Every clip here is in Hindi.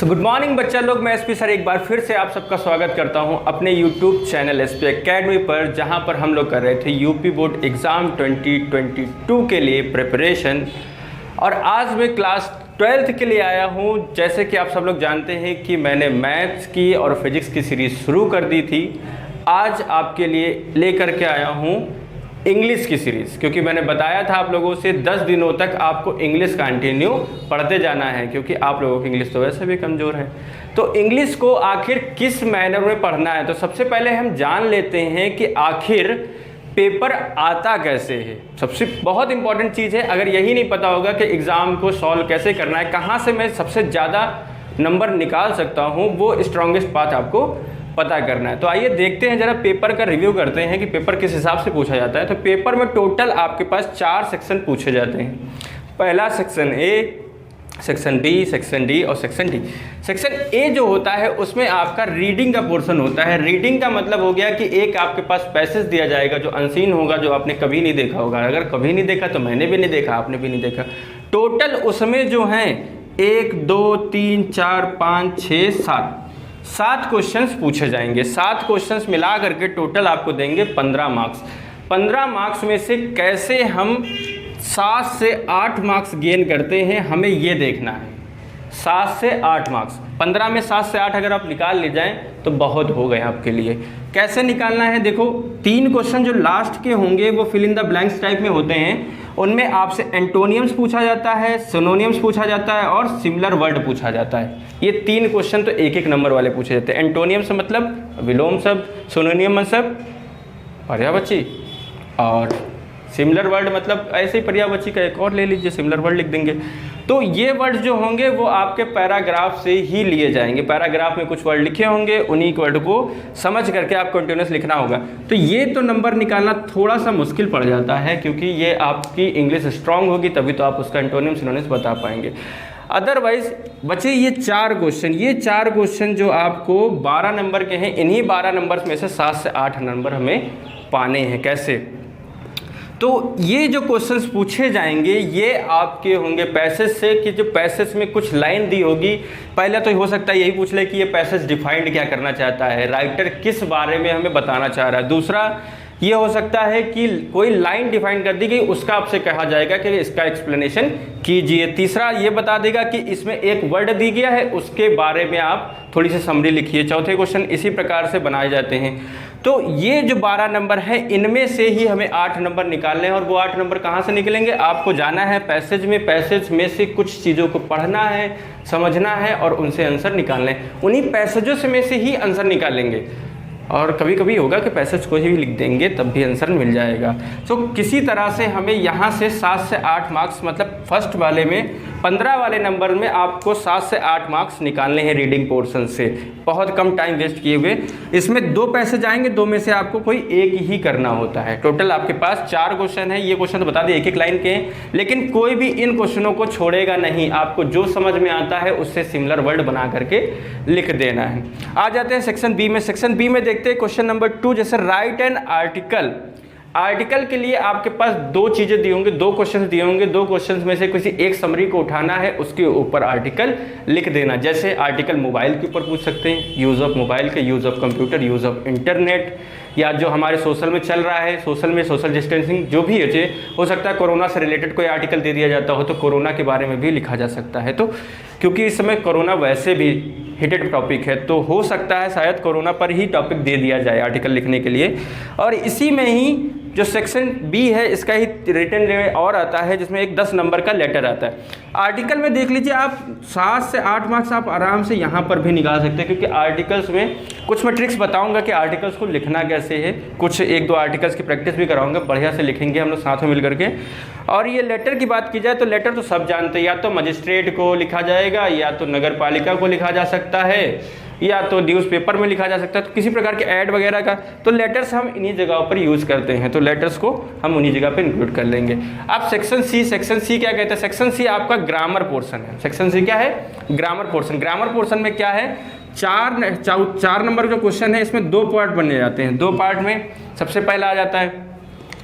गुड मॉर्निंग बच्चा लोग, मैं एसपी सर एक बार फिर से आप सबका स्वागत करता हूं अपने यूट्यूब चैनल एसपी एकेडमी पर, जहां पर हम लोग कर रहे थे यूपी बोर्ड एग्ज़ाम 2022 के लिए प्रिपरेशन। और आज मैं क्लास 12th के लिए आया हूं। जैसे कि आप सब लोग जानते हैं कि मैंने मैथ्स की और फिजिक्स की सीरीज़ शुरू कर दी थी। आज आपके लिए लेकर के आया हूं इंग्लिश की सीरीज़, क्योंकि मैंने बताया था आप लोगों से 10 दिनों तक आपको इंग्लिश कंटिन्यू पढ़ते जाना है, क्योंकि आप लोगों की इंग्लिश तो वैसे भी कमज़ोर है। तो इंग्लिश को आखिर किस मैनर में पढ़ना है, तो सबसे पहले हम जान लेते हैं कि आखिर पेपर आता कैसे है। सबसे बहुत इंपॉर्टेंट चीज़ है, अगर यही नहीं पता होगा कि एग्ज़ाम को सॉल्व कैसे करना है, कहाँ से मैं सबसे ज़्यादा नंबर निकाल सकता हूँ, वो स्ट्रॉन्गेस्ट पाथ आपको पता करना है। तो आइए देखते हैं, जरा पेपर का रिव्यू करते हैं कि पेपर किस हिसाब से पूछा जाता है। तो पेपर में टोटल आपके पास 4 सेक्शन पूछे जाते हैं। पहला section A, section B, section D और सेक्शन डी। सेक्शन ए जो होता है उसमें आपका रीडिंग का पोर्शन होता है। रीडिंग का मतलब हो गया कि एक आपके पास पैसेज दिया जाएगा जो अनसीन होगा, जो आपने कभी नहीं देखा होगा। अगर कभी नहीं देखा तो मैंने भी नहीं देखा, आपने भी नहीं देखा। टोटल उसमें जो हैं 1 2 3 4 5 6 7 क्वेश्चंस पूछे जाएंगे। 7 क्वेश्चंस मिला करके टोटल आपको देंगे 15 मार्क्स। 15 मार्क्स में से कैसे हम 7 से 8 मार्क्स गेन करते हैं, हमें ये देखना है। 7 से 8 मार्क्स, 15 में 7 से 8 अगर आप निकाल ले जाएं तो बहुत हो गए आपके लिए। कैसे निकालना है, देखो 3 क्वेश्चन जो लास्ट के होंगे वो fill in the blanks type में होते हैं। उनमें आपसे एंटोनियम्स पूछा जाता है, सिनोनियम्स पूछा जाता है और सिमिलर वर्ड पूछा जाता है। ये 3 क्वेश्चन तो 1-1 नंबर वाले पूछे जाते हैं। एंटोनियम्स मतलब विलोम शब्द, सिनोनियम मतलब पर्यायवाची, और सिमिलर वर्ड मतलब ऐसे ही पर्यायवाची का एक और ले लीजिए, सिमिलर वर्ड लिख देंगे। तो ये वर्ड जो होंगे वो आपके पैराग्राफ से ही लिए जाएंगे। पैराग्राफ में कुछ वर्ड लिखे होंगे, उन्हीं वर्ड को समझ करके आप कंटिन्यूस लिखना होगा। तो ये तो नंबर निकालना थोड़ा सा मुश्किल पड़ जाता है, क्योंकि ये आपकी इंग्लिश स्ट्रांग होगी तभी तो आप उसका एंटोनियम सिनोनिम्स बता पाएंगे। अदरवाइज बचे ये 4 क्वेश्चन। ये 4 क्वेश्चन जो आपको 12 नंबर के हैं, इन्हीं 12 नंबर में से 7 से 8 नंबर हमें पाने हैं। कैसे, तो ये जो क्वेश्चंस पूछे जाएंगे ये आपके होंगे पैसेज से, कि जो पैसेज में कुछ लाइन दी होगी। पहले तो हो सकता है यही पूछ ले कि ये पैसेज डिफाइंड क्या करना चाहता है, राइटर किस बारे में हमें बताना चाह रहा है। दूसरा ये हो सकता है कि कोई लाइन डिफाइन कर दी गई, उसका आपसे कहा जाएगा कि इसका एक्सप्लेनेशन कीजिए। तीसरा ये बता देगा कि इसमें एक वर्ड दी गया है, उसके बारे में आप थोड़ी सी समरी लिखिए। चौथे क्वेश्चन इसी प्रकार से बनाए जाते हैं। तो ये जो 12 नंबर है, इनमें से ही हमें 8 नंबर निकालने हैं। और वो 8 नंबर कहाँ से निकलेंगे, आपको जाना है पैसेज में, पैसेज में से कुछ चीज़ों को पढ़ना है, समझना है और उनसे आंसर निकालने हैं। उन्हीं पैसेजों से में से ही आंसर निकालेंगे। और कभी कभी होगा कि पैसेज को ही लिख देंगे तब भी आंसर मिल जाएगा। तो किसी तरह से हमें यहाँ से 7 से 8 मार्क्स, मतलब फर्स्ट वाले में 15 वाले नंबर में आपको 7 से 8 मार्क्स निकालने हैं रीडिंग पोर्शन से, बहुत कम टाइम वेस्ट किए हुए। इसमें 2 पैसेज आएंगे, 2 में से आपको कोई एक ही करना होता है। टोटल आपके पास 4 क्वेश्चन है। ये क्वेश्चन तो बता दें 1-1 लाइन के हैं, लेकिन कोई भी इन क्वेश्चनों को छोड़ेगा नहीं। आपको जो समझ में आता है उससे सिमिलर वर्ड बना करके लिख देना है। आ जाते हैं सेक्शन बी में। सेक्शन बी में देखते हैं क्वेश्चन नंबर 2, जैसे राइट एन आर्टिकल। आर्टिकल के लिए आपके पास 2 चीज़ें दी होंगी, 2 क्वेश्चन दिए होंगे। 2 क्वेश्चन में से किसी एक समरी को उठाना है, उसके ऊपर आर्टिकल लिख देना। जैसे आर्टिकल मोबाइल के ऊपर पूछ सकते हैं, यूज़ ऑफ मोबाइल के, use of computer, use of internet, या जो हमारे सोशल में चल रहा है, सोशल में सोशल डिस्टेंसिंग जो भी हो सकता है कोरोना से रिलेटेड कोई आर्टिकल दे दिया जाता हो तो कोरोना के बारे में भी लिखा जा सकता है। तो क्योंकि इस समय कोरोना वैसे भी हिटेड टॉपिक है, तो हो सकता है शायद कोरोना पर ही टॉपिक दे दिया जाए आर्टिकल लिखने के लिए। और इसी में ही जो सेक्शन बी है, इसका ही रिटन और आता है, जिसमें एक 10 नंबर का लेटर आता है। आर्टिकल में देख लीजिए आप 7 से 8 मार्क्स आप आराम से यहाँ पर भी निकाल सकते हैं, क्योंकि आर्टिकल्स में कुछ मैं ट्रिक्स बताऊंगा कि आर्टिकल्स को लिखना कैसे है। कुछ 1-2 आर्टिकल्स की प्रैक्टिस भी कराऊंगा, बढ़िया से लिखेंगे हम लोग साथ में मिल करके। और ये लेटर की बात की जाए तो लेटर तो सब जानते हैं, या तो मजिस्ट्रेट को लिखा जाएगा, या तो नगर पालिका को लिखा जा सकता है, या तो न्यूज़पेपर में लिखा जा सकता है, तो किसी प्रकार के ऐड वगैरह का। तो लेटर्स हम इन्हीं जगहों पर यूज़ करते हैं, तो लेटर्स को हम उन्हीं जगह पे इंक्लूड कर लेंगे। अब सेक्शन सी क्या कहते हैं, सेक्शन सी आपका ग्रामर पोर्शन है। सेक्शन सी क्या है, ग्रामर पोर्शन। ग्रामर पोर्शन में क्या है, 4 नंबर जो क्वेश्चन है, इसमें 2 पार्ट बने जाते हैं। 2 पार्ट में सबसे पहला आ जाता है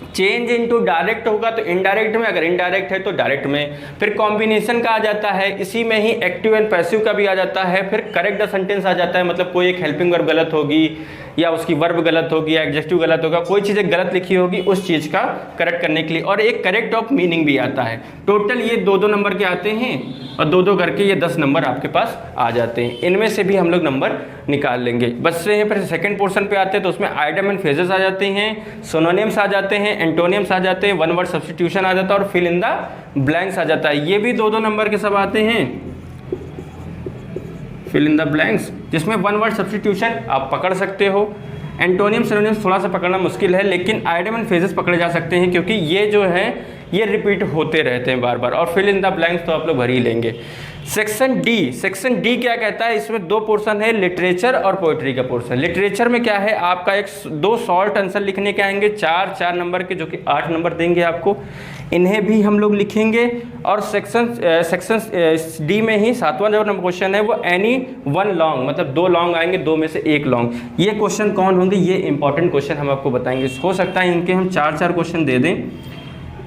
चेंज इनटू डायरेक्ट होगा तो इनडायरेक्ट में, अगर इनडायरेक्ट है तो डायरेक्ट में। फिर कॉम्बिनेशन का आ जाता है, इसी में ही एक्टिव एंड पैसिव का भी आ जाता है। फिर करेक्ट द सेंटेंस आ जाता है, मतलब कोई एक हेल्पिंग वर्ब गलत होगी या उसकी वर्ब गलत होगी या एडजेक्टिव गलत होगा, कोई चीज़ गलत लिखी होगी उस चीज़ का करेक्ट करने के लिए। और एक करेक्ट ऑफ मीनिंग भी आता है। टोटल ये 2-2 नंबर के आते हैं और 2-2 करके ये 10 नंबर आपके पास आ जाते हैं। इनमें से भी हम लोग नंबर निकाल लेंगे। बस से फिर सेकंड पोर्शन पे आते हैं तो उसमें आइटम एंड फ्रेजेस आ जाते हैं, सिनोनिम्स आ जाते हैं, एंटोनिम्स आ जाते हैं, वन वर्ड सब्स्टिट्यूशन आ जाता है और फिल इन द ब्लैंक्स आ जाता है। ये भी 2-2 नंबर के सब आते हैं, फिल इन द ब्लैंक्स, जिसमें वन वर्ड सब्स्टिट्यूशन आप पकड़ सकते हो। एंटोनियम सिनोनिम्स थोड़ा सा पकड़ना मुश्किल है, लेकिन आइटम एंड फ्रेजेस पकड़े जा सकते हैं क्योंकि ये जो है ये रिपीट होते रहते हैं बार बार। और फिल इन द ब्लैंक्स तो आप लोग भर ही लेंगे। सेक्शन डी क्या कहता है, इसमें 2 पोर्शन है, लिटरेचर और पोएट्री का पोर्शन। लिटरेचर में क्या है, आपका 2 शॉर्ट आंसर लिखने के आएंगे, 4 नंबर के, जो कि 8 नंबर देंगे आपको। इन्हें भी हम लोग लिखेंगे। और सेक्शन डी में ही 7वां जो नंबर क्वेश्चन है वो एनी वन लॉन्ग, मतलब 2 लॉन्ग आएंगे, 2 में से 1 लॉन्ग। ये क्वेश्चन कौन होंगे, ये इंपॉर्टेंट क्वेश्चन हम आपको बताएंगे। हो सकता है इनके हम 4 क्वेश्चन दे दें,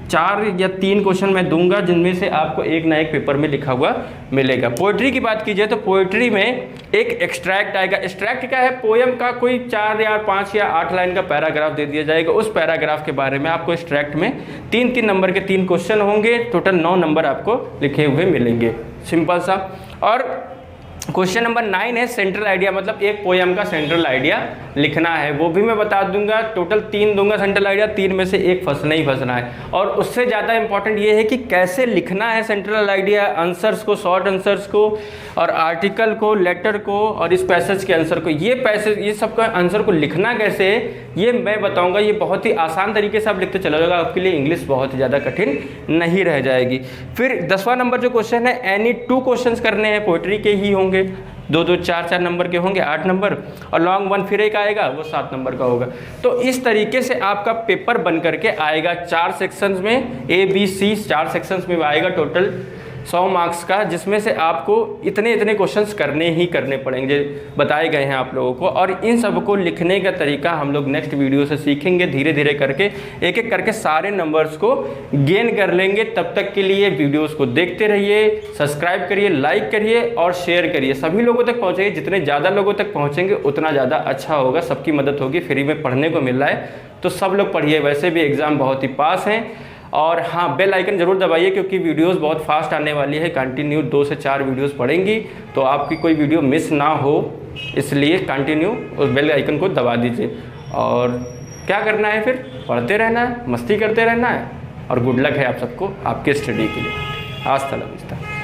4 या 3 क्वेश्चन मैं दूंगा, जिनमें से आपको एक ना एक पेपर में लिखा हुआ मिलेगा। पोएट्री की बात कीजिए तो पोएट्री में एक एक्सट्रैक्ट आएगा। एक्सट्रैक्ट क्या है, पोयम का कोई 4 या 5 या 8 लाइन का पैराग्राफ दे दिया जाएगा। उस पैराग्राफ के बारे में आपको एक्सट्रैक्ट में 3-3 नंबर के 3 क्वेश्चन होंगे, टोटल 9 नंबर आपको लिखे हुए मिलेंगे, सिंपल सा। और क्वेश्चन नंबर 9 है सेंट्रल आइडिया, मतलब एक पोयम का सेंट्रल आइडिया लिखना है, वो भी मैं बता दूंगा। टोटल 3 दूंगा सेंट्रल आइडिया, 3 में से 1 फंसना ही फंसना है। और उससे ज़्यादा इंपॉर्टेंट ये है कि कैसे लिखना है सेंट्रल आइडिया, आंसर्स को, शॉर्ट आंसर्स को और आर्टिकल को, लेटर को और इस पैसेज के आंसर को। ये सब का आंसर को लिखना कैसे है ये मैं बताऊँगा। ये बहुत ही आसान तरीके से आप लिखते चला जाएगा, आपके लिए इंग्लिश बहुत ही ज़्यादा कठिन नहीं रह जाएगी। फिर 10वां नंबर जो क्वेश्चन है, एनी 2 क्वेश्चन करने हैं, पोएट्री के ही होंगे, 2-2, 4-4 नंबर के होंगे, 8 नंबर। और लॉन्ग वन फिर एक आएगा, वो 7 नंबर का होगा। तो इस तरीके से आपका पेपर बन करके आएगा 4 सेक्शंस में, ABC 4 सेक्शंस में आएगा, टोटल 100 मार्क्स का, जिसमें से आपको इतने क्वेश्चंस करने ही करने पड़ेंगे, बताए गए हैं आप लोगों को। और इन सब को लिखने का तरीका हम लोग नेक्स्ट वीडियो से सीखेंगे, धीरे धीरे करके एक करके सारे नंबर्स को गेन कर लेंगे। तब तक के लिए वीडियोस को देखते रहिए, सब्सक्राइब करिए, लाइक करिए और शेयर करिए, सभी लोगों तक पहुँचाइए। जितने ज़्यादा लोगों तक पहुँचेंगे उतना ज़्यादा अच्छा होगा, सबकी मदद होगी। फ्री में पढ़ने को मिल रहा है तो सब लोग पढ़िए, वैसे भी एग्ज़ाम बहुत ही पास हैं। और हाँ, बेल आइकन ज़रूर दबाइए क्योंकि वीडियोस बहुत फास्ट आने वाली है, कंटिन्यू 2 से 4 वीडियोस पड़ेंगी, तो आपकी कोई वीडियो मिस ना हो, इसलिए कंटिन्यू उस बेल आइकन को दबा दीजिए। और क्या करना है, फिर पढ़ते रहना है, मस्ती करते रहना है। और गुड लक है आप सबको आपके स्टडी के लिए। आज तक